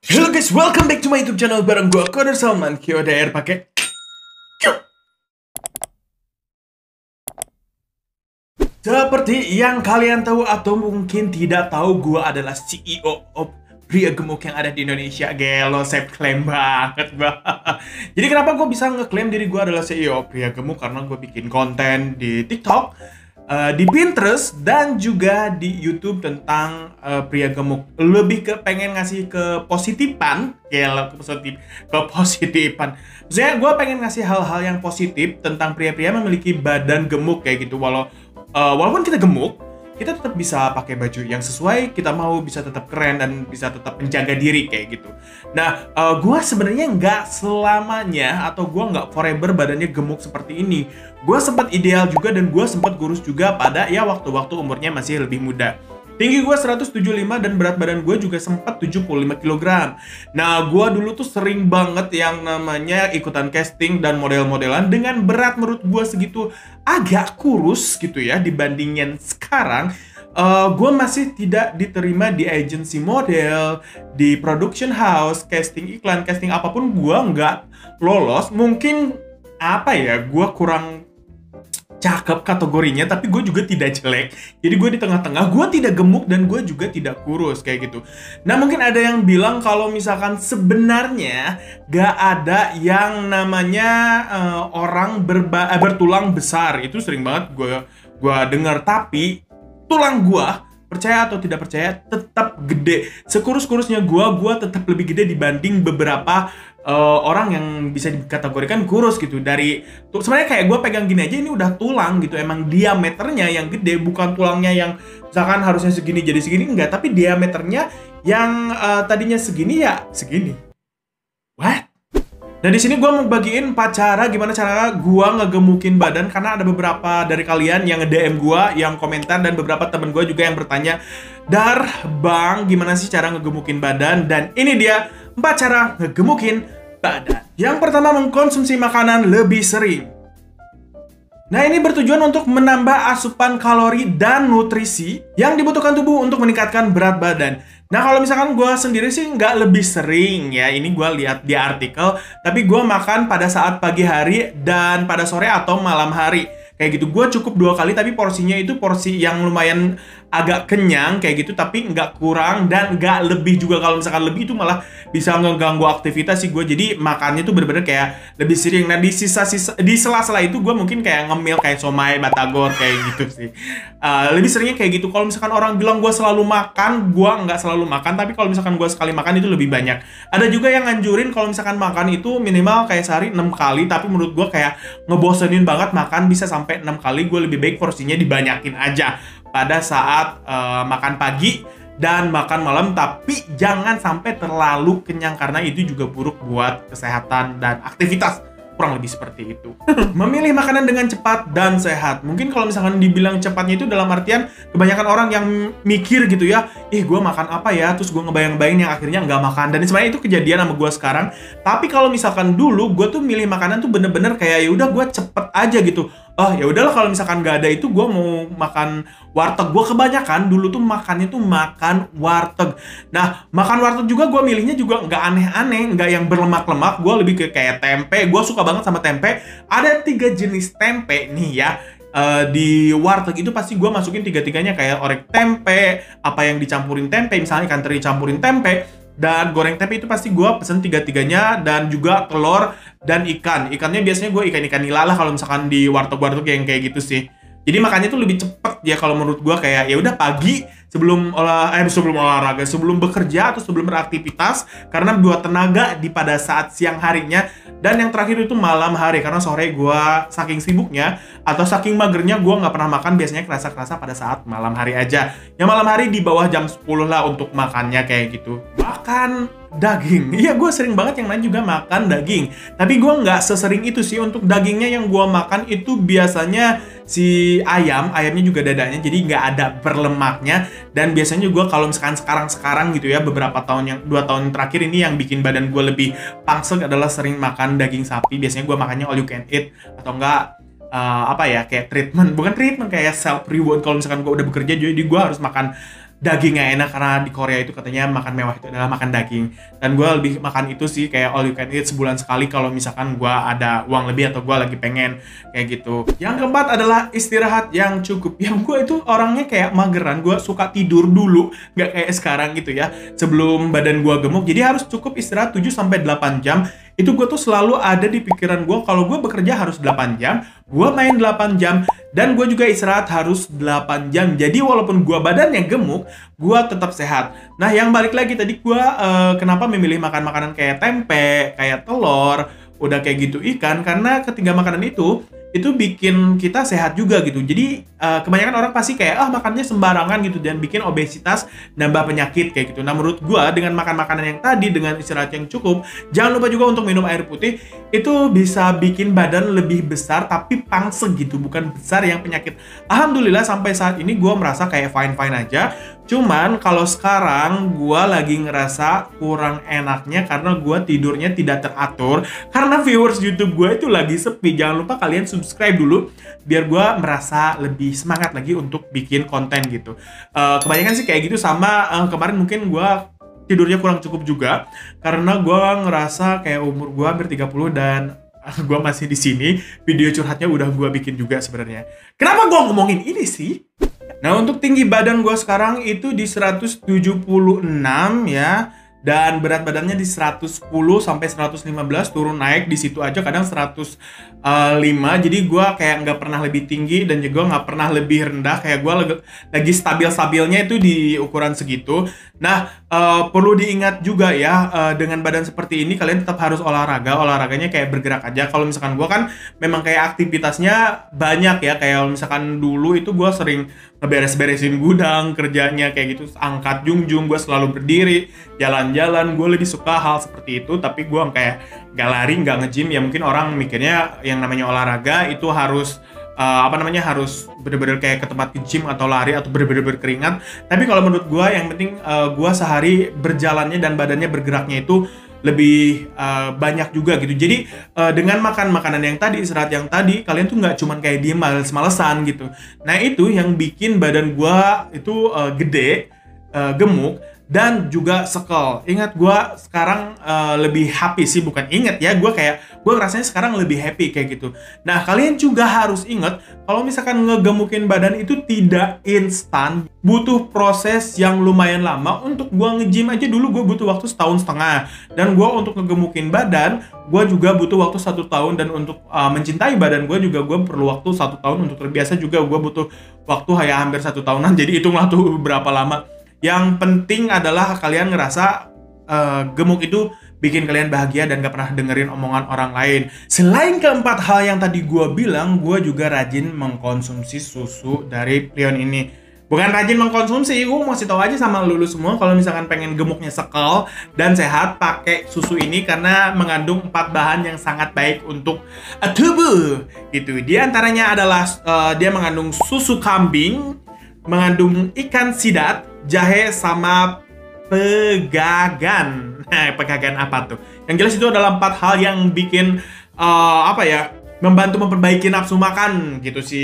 Halo guys, welcome back to my YouTube channel bareng gue Connor Salman QDR pakai Q. Seperti yang kalian tahu atau mungkin tidak tahu, gue adalah CEO of pria gemuk yang ada di Indonesia. Gelo, saya klaim banget gue. Jadi kenapa gue bisa ngeklaim diri gue adalah CEO of pria gemuk? Karena gue bikin konten di TikTok, di Pinterest, dan juga di YouTube tentang pria gemuk. Lebih ke pengen ngasih kepositifan, kepositifan. Maksudnya gue pengen ngasih hal-hal yang positif tentang pria-pria memiliki badan gemuk kayak gitu. Walaupun kita gemuk, kita tetap bisa pakai baju yang sesuai kita mau, bisa tetap keren dan bisa tetap menjaga diri kayak gitu. Nah, gue sebenarnya nggak selamanya atau gue nggak forever badannya gemuk seperti ini. Gue sempat ideal juga dan gue sempat kurus juga pada waktu-waktu umurnya masih lebih muda. Tinggi gue 175 dan berat badan gue juga sempat 75 kg. Nah, gue dulu tuh sering banget yang namanya ikutan casting dan model-modelan dengan berat menurut gue segitu agak kurus gitu ya dibandingin sekarang. Gue masih tidak diterima di agency model, di production house, casting iklan, casting apapun gue nggak lolos. Mungkin gue kurang cakep kategorinya, tapi gue juga tidak jelek. Jadi gue di tengah-tengah, gue tidak gemuk dan gue juga tidak kurus kayak gitu. Nah, mungkin ada yang bilang kalau misalkan sebenarnya gak ada yang namanya orang bertulang besar. Itu sering banget gue dengar, tapi tulang gue, percaya atau tidak percaya, tetap gede. Sekurus-kurusnya gue tetap lebih gede dibanding beberapa orang yang bisa dikategorikan kurus gitu. Sebenarnya kayak gue pegang gini aja, ini udah tulang gitu. Emang diameternya yang gede, bukan tulangnya yang misalkan harusnya segini jadi segini, enggak. Tapi diameternya yang tadinya segini ya segini. What? Nah, di sini gue mau bagiin 4 cara gimana cara gue ngegemukin badan, karena ada beberapa dari kalian yang nge-DM gue, yang komentar, dan beberapa temen gue juga yang bertanya, "Dar, Bang, gimana sih cara ngegemukin badan?" Dan ini dia 4 cara ngegemukin badan. Yang pertama, mengkonsumsi makanan lebih sering. Nah, ini bertujuan untuk menambah asupan kalori dan nutrisi yang dibutuhkan tubuh untuk meningkatkan berat badan. Nah, kalau misalkan gue sendiri sih nggak lebih sering ya, ini gue lihat di artikel, tapi gue makan pada saat pagi hari dan pada sore atau malam hari. Kayak gitu, gue cukup 2 kali, tapi porsinya itu porsi yang lumayan agak kenyang kayak gitu, tapi nggak kurang dan nggak lebih juga. Kalau misalkan lebih itu malah bisa ngeganggu aktivitas sih gue. Jadi makannya tuh bener-bener kayak lebih sering. Nah, di sela-sela itu gue mungkin kayak ngemil kayak somai, batagor kayak gitu sih. Lebih seringnya kayak gitu. Kalau misalkan orang bilang gue selalu makan, gue nggak selalu makan. Tapi kalau misalkan gue sekali makan itu lebih banyak. Ada juga yang nganjurin kalau misalkan makan itu minimal kayak sehari 6 kali. Tapi menurut gue kayak ngebosenin banget makan bisa sampai 6 kali. Gue lebih baik porsinya dibanyakin aja pada saat makan pagi dan makan malam, tapi jangan sampai terlalu kenyang karena itu juga buruk buat kesehatan dan aktivitas. Kurang lebih seperti itu. Memilih makanan dengan cepat dan sehat. Mungkin kalau misalkan dibilang cepatnya itu dalam artian kebanyakan orang yang mikir gitu ya, gue makan apa ya, terus gue ngebayang-bayangin yang akhirnya nggak makan. Dan sebenarnya itu kejadian sama gue sekarang. Tapi kalau misalkan dulu gue tuh milih makanan tuh bener-bener kayak ya udah gue cepet aja gitu. Ya udahlah, kalau misalkan nggak ada itu gue mau makan warteg. Gue kebanyakan dulu tuh makannya tuh makan warteg. Nah, makan warteg juga gue milihnya juga nggak aneh-aneh, nggak yang berlemak-lemak. Gue lebih ke kayak tempe. Gue suka banget sama tempe. Ada 3 jenis tempe nih ya. Di warteg itu pasti gue masukin 3-tiganya, kayak orek tempe, apa yang dicampurin tempe, misalnya ikan teri campurin tempe, dan goreng tempe itu pasti gue pesen 3-tiganya, dan juga telur dan ikan. Ikannya biasanya gue ikan-ikan nila lah kalau misalkan di warteg-warteg yang kayak gitu sih. Jadi makannya tuh lebih cepet ya kalau menurut gue, kayak ya udah pagi sebelum olahraga, sebelum bekerja atau sebelum beraktivitas, karena buat tenaga di pada saat siang harinya. Dan yang terakhir itu malam hari, karena sore gue saking sibuknya atau saking magernya gue nggak pernah makan, biasanya kerasa pada saat malam hari aja. Yang malam hari di bawah jam 10 lah untuk makannya kayak gitu. Makan daging. Iya, gue sering banget yang lain juga makan daging. Tapi gue nggak sesering itu sih. Untuk dagingnya yang gue makan itu biasanya si ayamnya juga dadanya, jadi nggak ada berlemaknya. Dan biasanya gue kalau misalkan sekarang gitu ya, beberapa tahun 2 tahun terakhir ini yang bikin badan gue lebih pangsek adalah sering makan daging sapi. Biasanya gue makannya all you can eat, atau enggak kayak treatment, bukan treatment, kayak self reward. Kalau misalkan gue udah bekerja, jadi gue harus makan dagingnya enak, karena di Korea itu katanya makan mewah itu adalah makan daging. Dan gue lebih makan itu sih, kayak all you can eat sebulan sekali kalau misalkan gue ada uang lebih atau gue lagi pengen kayak gitu. Yang keempat adalah istirahat yang cukup. Yang gue itu orangnya kayak mageran, gue suka tidur dulu, nggak kayak sekarang gitu ya, sebelum badan gue gemuk. Jadi harus cukup istirahat 7-8 jam. Itu gue tuh selalu ada di pikiran gue, kalau gue bekerja harus 8 jam, gue main 8 jam, dan gue juga istirahat harus 8 jam. Jadi walaupun gue badannya gemuk, gue tetap sehat. Nah, yang balik lagi tadi gue kenapa memilih makan makanan kayak tempe, kayak telur, udah kayak gitu ikan, karena ketiga makanan itu bikin kita sehat juga gitu. Jadi kebanyakan orang pasti kayak makannya sembarangan gitu dan bikin obesitas, nambah penyakit kayak gitu. Nah, menurut gua dengan makan makanan yang tadi, dengan istirahat yang cukup, jangan lupa juga untuk minum air putih, itu bisa bikin badan lebih besar tapi pangseg gitu, bukan besar yang penyakit. Alhamdulillah sampai saat ini gua merasa kayak fine-fine aja. Cuman kalau sekarang gue lagi ngerasa kurang enaknya karena gue tidurnya tidak teratur. Karena viewers YouTube gue itu lagi sepi. Jangan lupa kalian subscribe dulu biar gue merasa lebih semangat lagi untuk bikin konten gitu. Kebanyakan sih kayak gitu, sama kemarin mungkin gue tidurnya kurang cukup juga karena gue ngerasa kayak umur gue hampir 30 dan gue masih di sini. Video curhatnya udah gue bikin juga sebenarnya. Kenapa gue ngomongin ini sih? Nah, untuk tinggi badan gue sekarang itu di 176 ya. Dan berat badannya di 110 sampai 115, turun naik di situ aja, kadang 105. Jadi gue kayak nggak pernah lebih tinggi dan juga nggak pernah lebih rendah. Kayak gue lagi stabil-stabilnya itu di ukuran segitu. Nah, perlu diingat juga ya, dengan badan seperti ini kalian tetap harus olahraga. Olahraganya kayak bergerak aja. Kalau misalkan gue kan memang kayak aktivitasnya banyak ya. Kayak misalkan dulu itu gue sering ngeberes-beresin gudang, kerjanya kayak gitu, angkat jungjung, gue selalu berdiri, jalan-jalan. Gue lebih suka hal seperti itu, tapi gue kayak gak lari, gak nge-gym. Ya mungkin orang mikirnya yang namanya olahraga itu harus harus bener-bener kayak ke tempat gym atau lari atau bener-bener berkeringat. Tapi kalau menurut gue yang penting gue sehari berjalannya dan badannya bergeraknya itu lebih banyak juga gitu. Jadi dengan makan makanan yang tadi, istirahat yang tadi, kalian tuh nggak cuman kayak diem males-malesan gitu. Nah, itu yang bikin badan gue itu gede, gemuk, dan juga sekel. Ingat, gue sekarang lebih happy sih, bukan ingat ya, gue rasanya sekarang lebih happy kayak gitu. Nah, kalian juga harus ingat kalau misalkan ngegemukin badan itu tidak instan, butuh proses yang lumayan lama. Untuk gue nge-gym aja dulu gue butuh waktu 1,5 tahun, dan gue untuk ngegemukin badan gue juga butuh waktu 1 tahun, dan untuk mencintai badan gue juga gue perlu waktu 1 tahun. Untuk terbiasa juga gue butuh waktu hampir 1 tahunan. Jadi hitunglah tuh berapa lama. Yang penting adalah kalian ngerasa gemuk itu bikin kalian bahagia dan gak pernah dengerin omongan orang lain. Selain keempat hal yang tadi gue bilang, gue juga rajin mengkonsumsi susu dari Plion ini. Bukan rajin mengkonsumsi, gue masih tahu aja sama lulu semua kalau misalkan pengen gemuknya sekel dan sehat, pakai susu ini karena mengandung 4 bahan yang sangat baik untuk tubuh gitu. Di antaranya adalah dia mengandung susu kambing, mengandung ikan sidat, jahe, sama pegagan. Pegagan apa tuh? Yang jelas itu adalah 4 hal yang bikin membantu memperbaiki nafsu makan gitu si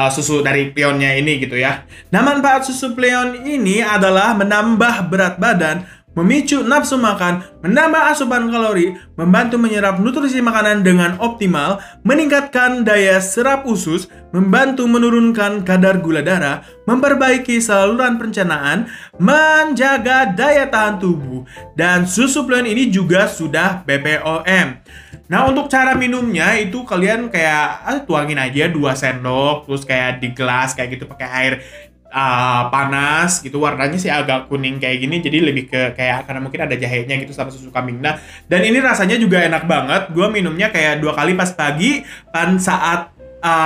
susu dari Plionnya ini gitu ya. Nah, manfaat susu Plion ini adalah menambah berat badan, memicu nafsu makan, menambah asupan kalori, membantu menyerap nutrisi makanan dengan optimal, meningkatkan daya serap usus, membantu menurunkan kadar gula darah, memperbaiki saluran pencernaan, menjaga daya tahan tubuh. Dan susu Plion ini juga sudah BPOM. Nah, untuk cara minumnya itu kalian kayak tuangin aja 2 sendok, terus kayak di gelas kayak gitu pakai air panas gitu. Warnanya sih agak kuning kayak gini, jadi lebih ke kayak karena mungkin ada jahenya gitu sama susu kambing. Nah, dan ini rasanya juga enak banget. Gue minumnya kayak 2 kali, pas pagi dan saat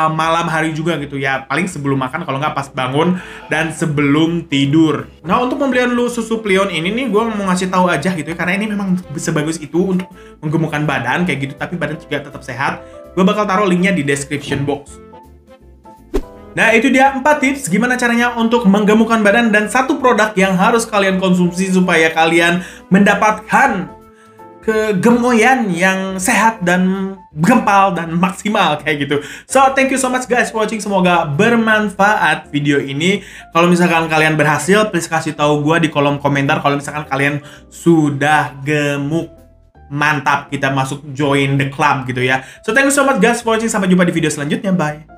malam hari juga gitu ya, paling sebelum makan kalau nggak pas bangun dan sebelum tidur. Nah, untuk pembelian lu susu Plion ini nih, gue mau ngasih tahu aja gitu ya, karena ini memang sebagus itu untuk menggemukkan badan kayak gitu, tapi badan juga tetap sehat. Gue bakal taruh linknya di description box. Nah, itu dia 4 tips gimana caranya untuk menggemukkan badan, dan 1 produk yang harus kalian konsumsi supaya kalian mendapatkan kegemoyan yang sehat dan gempal dan maksimal kayak gitu. So, thank you so much guys for watching. Semoga bermanfaat video ini. Kalau misalkan kalian berhasil, please kasih tahu gue di kolom komentar kalau misalkan kalian sudah gemuk. Mantap, kita masuk join the club gitu ya. So, thank you so much guys for watching. Sampai jumpa di video selanjutnya. Bye.